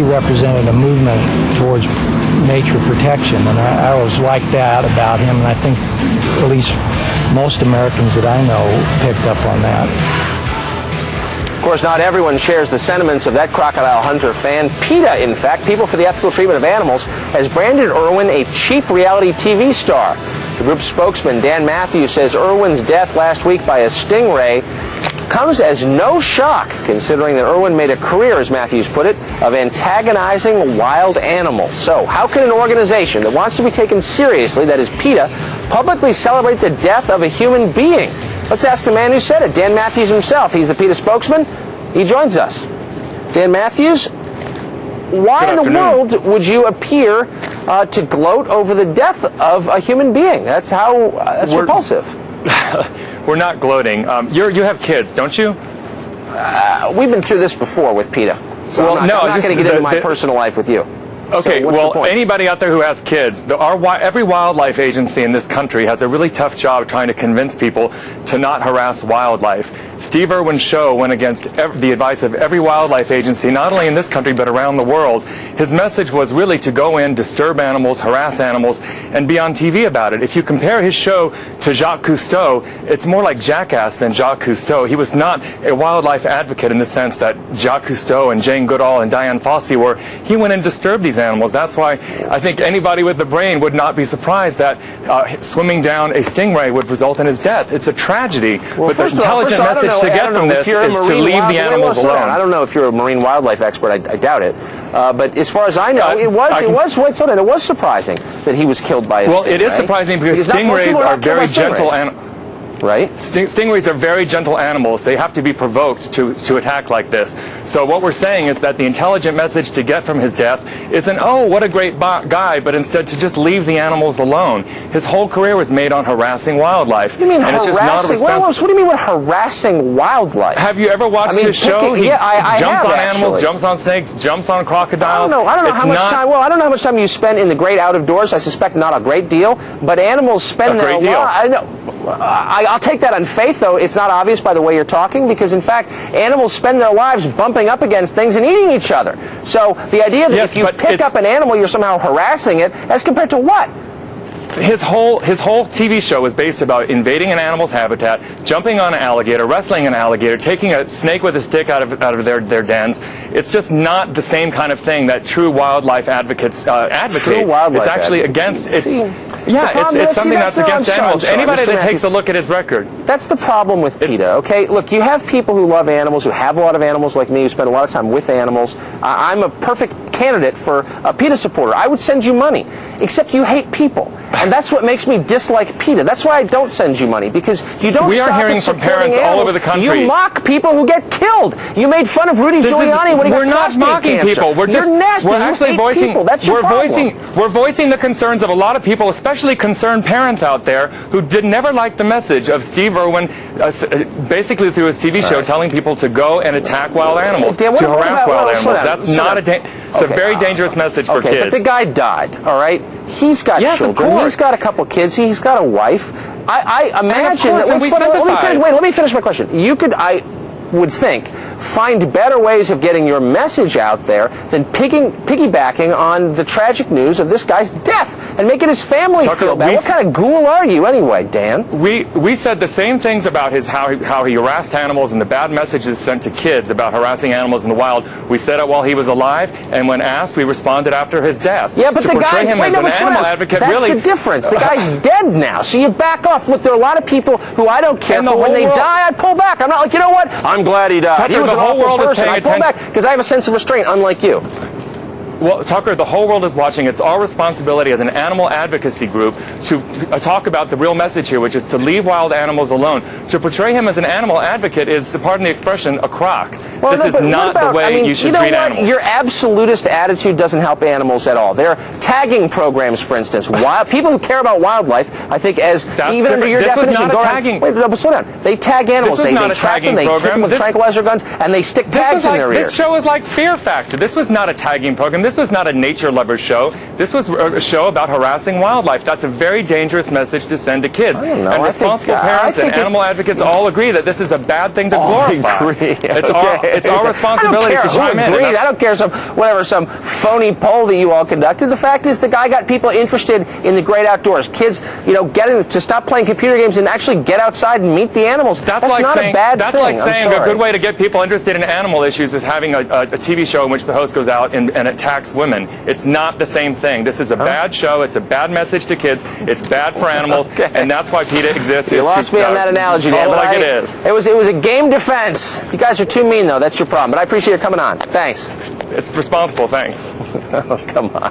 He represented a movement towards nature protection, and I always liked that about him, and I think at least most Americans that I know picked up on that. Of course, not everyone shares the sentiments of that crocodile hunter fan. PETA, in fact, People for the Ethical Treatment of Animals, has branded Irwin a cheap reality TV star. The group's spokesman, Dan Mathew, says Irwin's death last week by a stingray comes as no shock, considering that Irwin made a career, as Matthews put it, of antagonizing wild animals. So, how can an organization that wants to be taken seriously, that is PETA, publicly celebrate the death of a human being? Let's ask the man who said it, Dan Mathews himself. He's the PETA spokesman. He joins us. Dan Mathews, why in the world would you appear to gloat over the death of a human being? That's repulsive. We're not gloating. You have kids, don't you? We've been through this before with PETA. So I'm not going to get into my personal life with you. Okay, well, anybody out there who has kids, every wildlife agency in this country has a really tough job trying to convince people to not harass wildlife. Steve Irwin's show went against the advice of every wildlife agency, not only in this country but around the world. His message was really to go in, disturb animals, harass animals, and be on TV about it. If you compare his show to Jacques Cousteau, it's more like Jackass than Jacques Cousteau. He was not a wildlife advocate in the sense that Jacques Cousteau and Jane Goodall and Diane Fossey were. He went and disturbed these animals. That's why I think anybody with a brain would not be surprised that swimming down a stingray would result in his death. It's a tragedy. But the intelligent message to get from this is to leave the animals alone. I don't know if you're a marine wildlife expert. I doubt it. But as far as I know, it was surprising that he was killed by a stingray. Well, it is surprising because stingrays are very gentle animals. Right? Stingrays are very gentle animals. They have to be provoked to attack like this. So what we're saying is that the intelligent message to get from his death isn't, oh, what a great guy, but instead to just leave the animals alone. His whole career was made on harassing wildlife. You mean harassing? What do you mean with harassing wildlife? Have you ever watched his show? He jumps on animals, jumps on snakes, jumps on crocodiles. I don't know how much time. Well, I don't know how much time you spend in the great out of doors. I suspect not a great deal. But animals spend their lives. I'll take that on faith, though it's not obvious by the way you're talking, because in fact, animals spend their lives bumping up against things and eating each other. So the idea that if you pick up an animal, you're somehow harassing it, as compared to what? His whole TV show was based about invading an animal's habitat, jumping on an alligator, wrestling an alligator, taking a snake with a stick out of their dens. It's just not the same kind of thing that true wildlife advocates advocate. True wildlife it's actually against. It's something that's against animals. Anybody that takes a look at his record. That's the problem with PETA, okay? Look, you have people who love animals, who have a lot of animals like me, who spend a lot of time with animals. I'm a perfect candidate for a PETA supporter. I would send you money, except you hate people. And that's what makes me dislike PETA. That's why I don't send you money, because you don't We are hearing from parents all over the country. You mock people who get killed. You made fun of Rudy Giuliani when he got prostate cancer. We're not mocking people. You're nasty. We're actually voicing people. That's your problem. We're voicing the concerns of a lot of people, especially concerned parents out there who never liked the message of Steve Irwin, basically through his TV show, telling people to go and attack wild animals, to harass wild animals. That's not it's a very dangerous message for kids. But the guy died, all right? He's got children. He's got a couple kids. He's got a wife. I imagine that. Let me finish my question. You could, I would think, find better ways of getting your message out there than piggybacking on the tragic news of this guy's death and making his family feel bad. What kind of ghoul are you anyway, Dan? We said the same things about how he harassed animals and the bad messages sent to kids about harassing animals in the wild. We said it while he was alive, and when asked, we responded after his death. Yeah, but to portray him as an animal advocate, really. That's the difference. The guy's dead now, so you back off. Look, there are a lot of people who I don't care for. When they die, I pull back. I'm not like, you know what? I'm glad he died. He was an awful person. I pull back because I have a sense of restraint, unlike you. Well, Tucker, the whole world is watching. It's our responsibility as an animal advocacy group to talk about the real message here, which is to leave wild animals alone. To portray him as an animal advocate is, pardon the expression, a crock. This is not the way you should treat animals. Your absolutist attitude doesn't help animals at all. There are tagging programs, for instance. People who care about wildlife, I think, even under your definition, slow down. They tag animals. They track them. They kill them with tranquilizer guns, and they stick tags in their ears. This show is like Fear Factor. This was not a tagging program. This was not a nature lovers show. This was a show about harassing wildlife. That's a very dangerous message to send to kids. I don't know. And responsible parents and animal advocates all agree that this is a bad thing to glorify. It's our responsibility to chime in. I don't care some phony poll that you all conducted. The fact is the guy got people interested in the great outdoors. Kids, getting to stop playing computer games and actually get outside and meet the animals. That's like not saying, a bad that's thing. Like saying a good way to get people interested in animal issues is having a TV show in which the host goes out and attacks women. It's not the same thing. This is a bad show. It's a bad message to kids. It's bad for animals, and that's why PETA exists. You lost me on that analogy, Dan. It was a game defense. You guys are too mean, though. That's your problem. But I appreciate you coming on. Thanks. It's responsible. Thanks. Oh, come on.